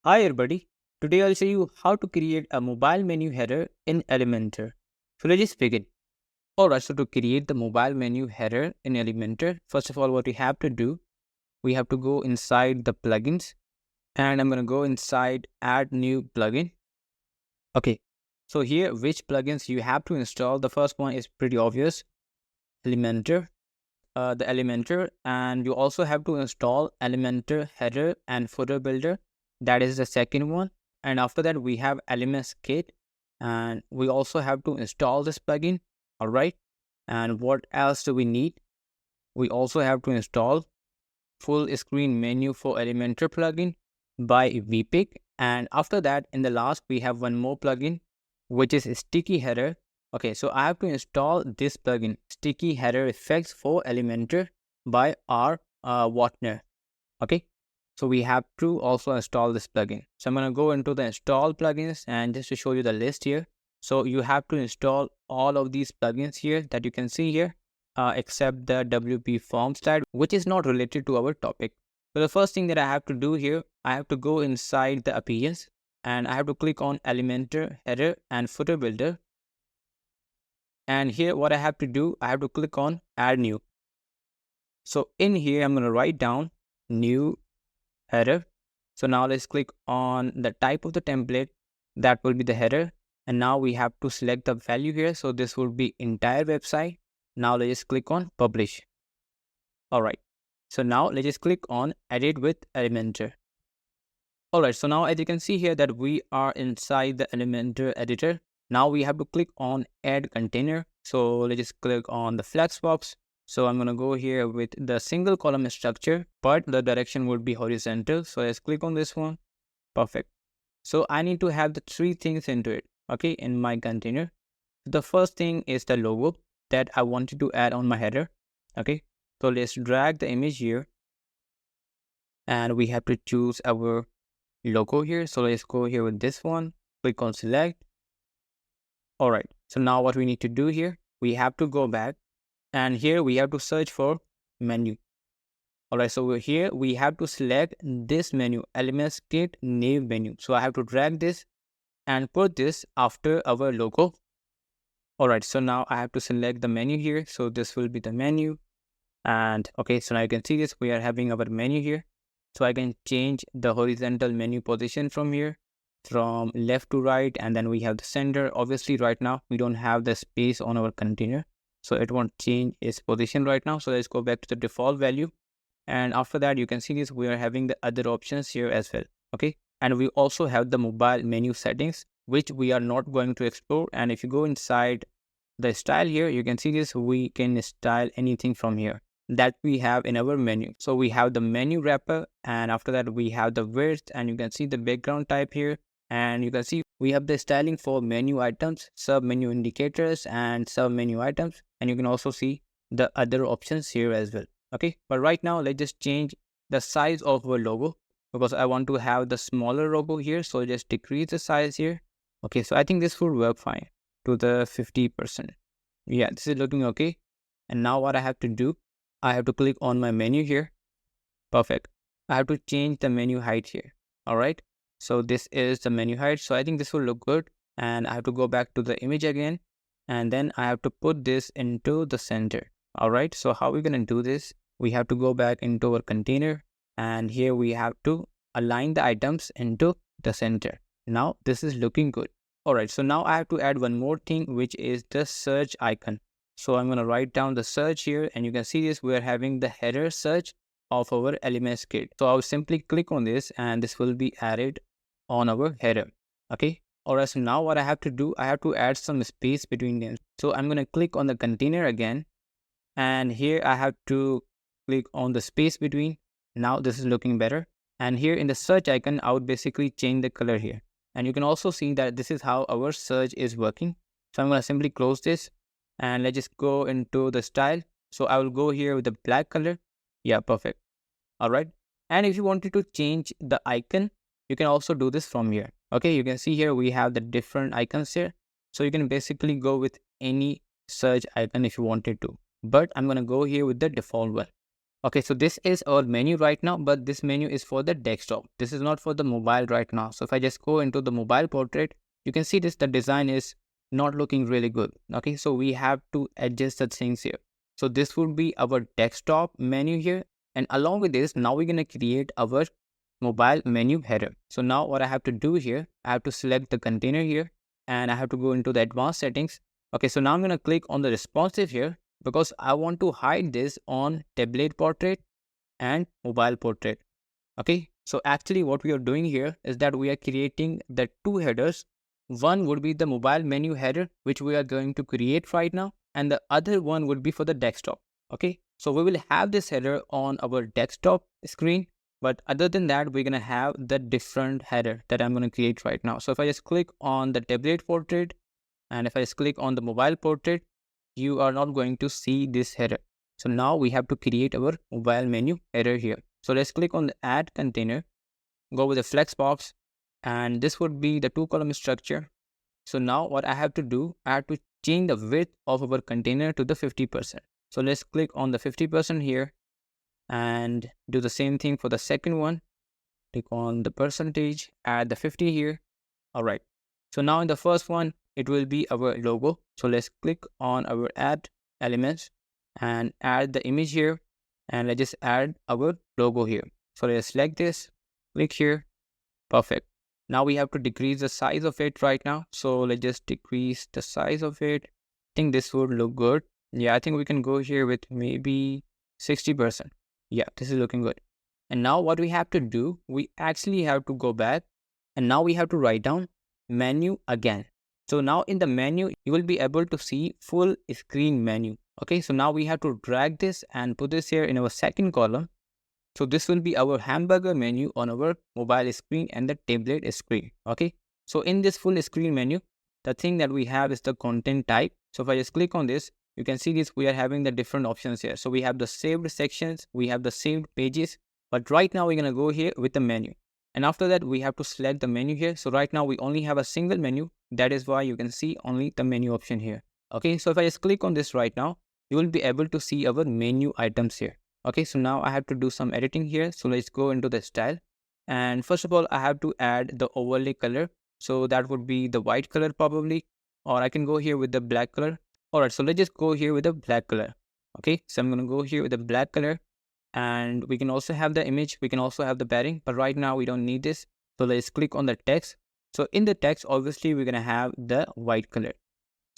Hi everybody, today I'll show you how to create a mobile menu header in Elementor. So let's just begin. Alright, so to create the mobile menu header in Elementor, first of all what we have to do, we have to go inside the plugins and I'm going to go inside add new plugin. Okay, so here which plugins you have to install. The first one is pretty obvious, Elementor. The Elementor, and you also have to install Elementor header and footer builder. That is the second one. And after that we have Elements Kit, and we also have to install this plugin. All right. And what else do we need? We also have to install full screen menu for Elementor plugin by vpic. And after that, in the last, we have one more plugin, which is sticky header. Okay, so I have to install this plugin, sticky header effects for Elementor by R. Watner. Okay, so we have to also install this plugin. So I'm going to go into the install plugins and just to show you the list here. So you have to install all of these plugins here that you can see here, except the WP form slide, which is not related to our topic. So the first thing that I have to do here, I have to go inside the appearance and I have to click on Elementor header and footer builder. And here what I have to do, I have to click on add new. So in here, I'm going to write down new header. So now let's click on the type of the template. That will be the header. And now we have to select the value here. So this will be entire website. Now let's click on publish. All right. So now let's just click on edit with Elementor. All right. So now as you can see here that we are inside the Elementor editor. Now we have to click on add container. So let's just click on the flexbox. So I'm going to go here with the single column structure, but the direction would be horizontal. So let's click on this one. Perfect. So I need to have the three things into it. Okay, in my container. The first thing is the logo that I wanted to add on my header. Okay, so let's drag the image here and we have to choose our logo here. So let's go here with this one, click on select. All right, so now what we need to do here, we have to go back and here we have to search for menu. All right, so here we have to select this menu, Elements Kit name menu. So I have to drag this and put this after our logo. All right, so now I have to select the menu here. So this will be the menu. And okay, so now you can see this, we are having our menu here. So I can change the horizontal menu position from here, from left to right, and then we have the center. Obviously right now we don't have the space on our container, so it won't change its position right now. So let's go back to the default value. And after that, you can see this, we are having the other options here as well. Okay, and we also have the mobile menu settings, which we are not going to explore. And if you go inside the style here, you can see this, we can style anything from here that we have in our menu. So we have the menu wrapper, and after that we have the width, and you can see the background type here, and you can see we have the styling for menu items, sub menu indicators, and sub menu items, and you can also see the other options here as well. Okay, but right now let's just change the size of our logo because I want to have the smaller logo here. So just decrease the size here. Okay, so I think this would work fine to the 50%. Yeah, this is looking okay. And now what I have to do, I have to click on my menu here. Perfect. I have to change the menu height here. All right. So this is the menu height. So I think this will look good. And I have to go back to the image again. And then I have to put this into the center. All right. So how are we going to do this? We have to go back into our container. And here we have to align the items into the center. Now this is looking good. All right. So now I have to add one more thing, which is the search icon. So I'm going to write down the search here, and you can see this, we are having the header search of our Elements Kit. So I'll simply click on this and this will be added on our header. Okay. All right. So now what I have to do, I have to add some space between them. So I'm going to click on the container again, and here I have to click on the space between. Now this is looking better. And here in the search icon, I would basically change the color here. And you can also see that this is how our search is working. So I'm going to simply close this. And let's just go into the style. So I will go here with the black color. Yeah, perfect. All right. And if you wanted to change the icon, you can also do this from here. Okay, you can see here we have the different icons here. So you can basically go with any search icon if you wanted to. But I'm going to go here with the default one. Okay, so this is our menu right now, but this menu is for the desktop. This is not for the mobile right now. So if I just go into the mobile portrait, you can see this, the design is not looking really good. Okay, so we have to adjust the things here. So this would be our desktop menu here. And along with this, now we're going to create our mobile menu header. So now what I have to do here, I have to select the container here and I have to go into the advanced settings. Okay, so now I'm going to click on the responsive here because I want to hide this on tablet portrait and mobile portrait. Okay, so actually what we are doing here is that we are creating the two headers. One would be the mobile menu header, which we are going to create right now, and the other one would be for the desktop. Okay, so we will have this header on our desktop screen, but other than that, we're gonna have the different header that I'm gonna create right now. So if I just click on the tablet portrait, and if I just click on the mobile portrait, you are not going to see this header. So now we have to create our mobile menu header here. So let's click on the add container, go with the flex box, and this would be the two column structure. So now what I have to do, I have to change the width of our container to the 50%. So let's click on the 50% here and do the same thing for the second one. Click on the percentage, add the 50 here. All right. So now in the first one, it will be our logo. So let's click on our add elements and add the image here. And let's just add our logo here. So let's select this, click here. Perfect. Now we have to decrease the size of it right now. So let's just decrease the size of it. I think this would look good. Yeah, I think we can go here with maybe 60%. Yeah, this is looking good. And now what we have to do, we actually have to go back and now we have to write down menu again. So now in the menu, you will be able to see full screen menu. Okay, so now we have to drag this and put this here in our second column. So this will be our hamburger menu on our mobile screen and the tablet screen. Okay, so in this full screen menu, the thing that we have is the content type. So if I just click on this, you can see this, we are having the different options here. So we have the saved sections, we have the saved pages, but right now we're going to go here with the menu. And after that, we have to select the menu here. So right now we only have a single menu. That is why you can see only the menu option here. Okay, so if I just click on this right now, you will be able to see our menu items here. Okay, so now I have to do some editing here. So let's go into the style. And first of all, I have to add the overlay color. So that would be the white color probably, or I can go here with the black color. All right, so let's just go here with the black color. Okay, so I'm going to go here with the black color and we can also have the image. We can also have the padding, but right now we don't need this. So let's click on the text. So in the text, obviously we're going to have the white color.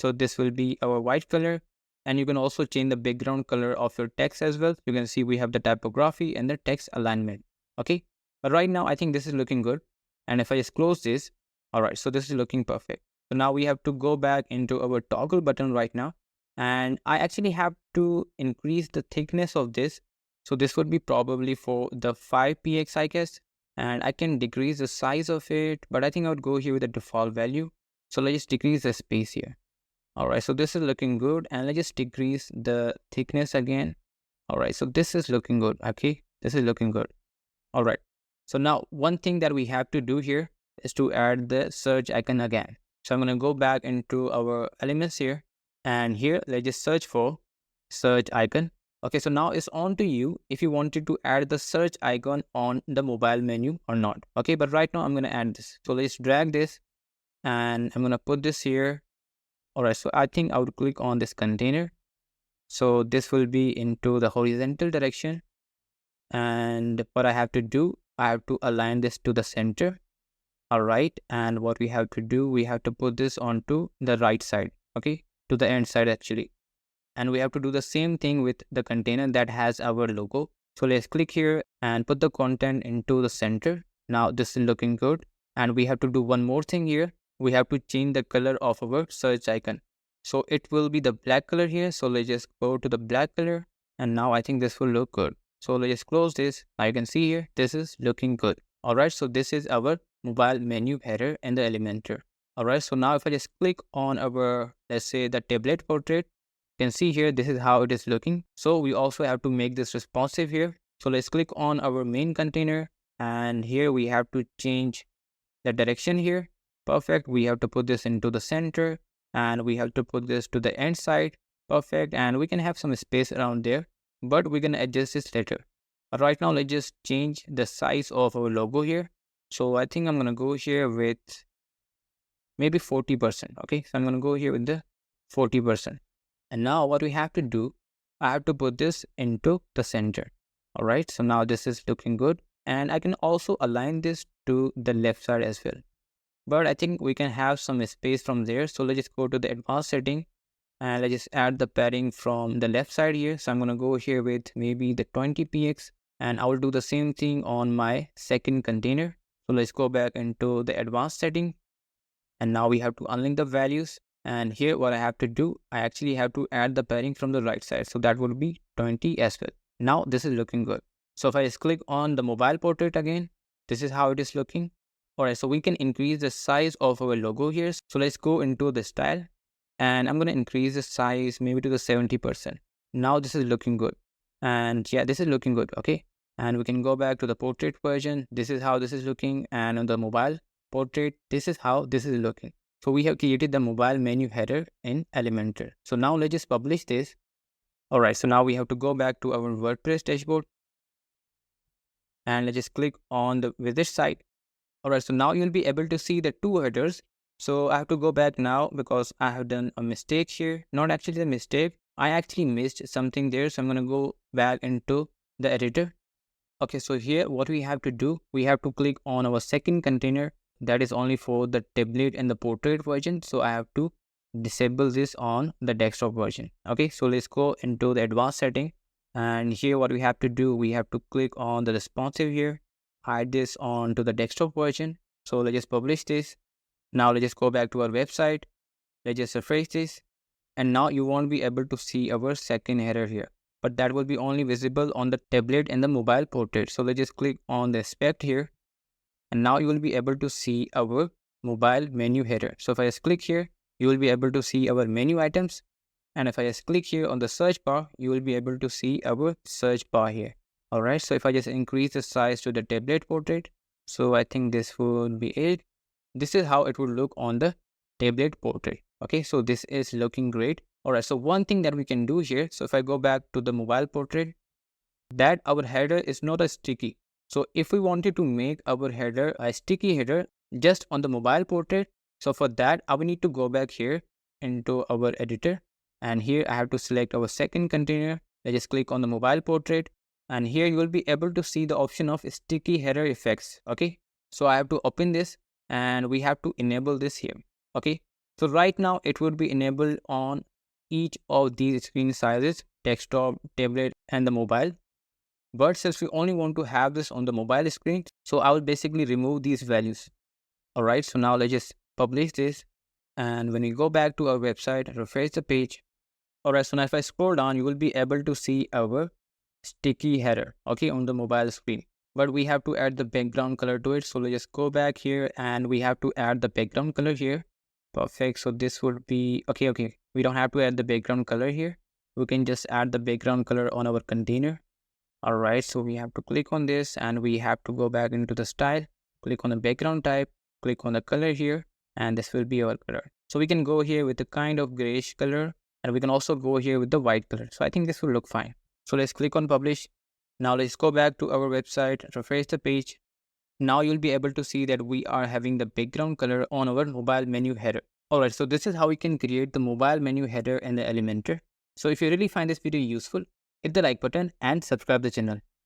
So this will be our white color. And you can also change the background color of your text as well. You can see we have the typography and the text alignment. Okay, but right now I think this is looking good. And if I just close this, all right, so this is looking perfect. So now we have to go back into our toggle button right now. And I actually have to increase the thickness of this. So this would be probably for the 5px, I guess. And I can decrease the size of it, but I think I would go here with the default value. So let's just decrease the space here. All right, so this is looking good, and let's just decrease the thickness again. All right, so this is looking good. Okay, this is looking good. All right, so now one thing that we have to do here is to add the search icon again. So I'm going to go back into our elements here, and here let's just search for search icon. Okay, so now it's on to you if you wanted to add the search icon on the mobile menu or not. Okay, but right now I'm going to add this. So let's drag this and I'm going to put this here. All right, so I think I would click on this container. So this will be into the horizontal direction. And what I have to do, I have to align this to the center. All right, and what we have to do, we have to put this onto the right side, okay, to the end side actually. And we have to do the same thing with the container that has our logo. So let's click here and put the content into the center. Now this is looking good. And we have to do one more thing here. We have to change the color of our search icon. So it will be the black color here. So let's just go to the black color. And now I think this will look good. So let's just close this. Now you can see here, this is looking good. All right, so this is our mobile menu header in the Elementor. All right, so now if I just click on our, let's say the tablet portrait, you can see here, this is how it is looking. So we also have to make this responsive here. So let's click on our main container. And here we have to change the direction here. Perfect. We have to put this into the center and we have to put this to the end side. Perfect. And we can have some space around there. but we're gonna adjust this later. Right now, let's just change the size of our logo here. So I think I'm gonna go here with maybe 40%. Okay, so I'm gonna go here with the 40%. And now what we have to do, I have to put this into the center. All right, so now this is looking good. And I can also align this to the left side as well. But I think we can have some space from there. So let's just go to the advanced setting and let's just add the padding from the left side here. So I'm going to go here with maybe the 20px, and I will do the same thing on my second container. So let's go back into the advanced setting, and now we have to unlink the values. And here what I have to do, I actually have to add the padding from the right side. So that would be 20 as well. Now this is looking good. So if I just click on the mobile portrait again, this is how it is looking. Alright, so we can increase the size of our logo here. So let's go into the style, and I'm going to increase the size maybe to the 70%. Now this is looking good. And yeah, this is looking good. Okay. And we can go back to the portrait version. This is how this is looking. And on the mobile portrait, this is how this is looking. So we have created the mobile menu header in Elementor. So now let's just publish this. All right, so now we have to go back to our WordPress dashboard, and let's just click on the visit site. All right, so now you'll be able to see the two headers. So I have to go back now because I have done a mistake here. Not actually a mistake. I actually missed something there. So I'm going to go back into the editor. Okay, so here what we have to do, we have to click on our second container that is only for the tablet and the portrait version. So I have to disable this on the desktop version. Okay, so let's go into the advanced setting, and here what we have to do, we have to click on the responsive here, hide this on to the desktop version. So let's just publish this. Now let's just go back to our website. Let's just refresh this, and now you won't be able to see our second header here, but that will be only visible on the tablet and the mobile portrait. So let's just click on the aspect here, and now you will be able to see our mobile menu header. So if I just click here, you will be able to see our menu items. And if I just click here on the search bar, you will be able to see our search bar here. All right, so if I just increase the size to the tablet portrait, so I think this would be it. This is how it would look on the tablet portrait. Okay, so this is looking great. All right, so one thing that we can do here, so if I go back to the mobile portrait, that our header is not a sticky. So if we wanted to make our header a sticky header just on the mobile portrait, so for that I will need to go back here into our editor, and here I have to select our second container. I just click on the mobile portrait, and here you will be able to see the option of sticky header effects. Okay, so I have to open this, and we have to enable this here. Okay, so right now it would be enabled on each of these screen sizes, desktop, tablet and the mobile. But since we only want to have this on the mobile screen, so I will basically remove these values. All right, so now let's just publish this, and when we go back to our website, refresh the page. All right, so now if I scroll down, you will be able to see our sticky header, okay, on the mobile screen. But we have to add the background color to it. So let's just go back here, and we have to add the background color here. Perfect. So this would be okay. We don't have to add the background color here. We can just add the background color on our container. All right, so we have to click on this, and we have to go back into the style, click on the background type, click on the color here, and this will be our color. So we can go here with a kind of grayish color, and we can also go here with the white color. So I think this will look fine. So let's click on publish. Now let's go back to our website, refresh the page. Now you'll be able to see that we are having the background color on our mobile menu header. Alright, so this is how we can create the mobile menu header in the Elementor. So if you really find this video useful, hit the like button and subscribe the channel.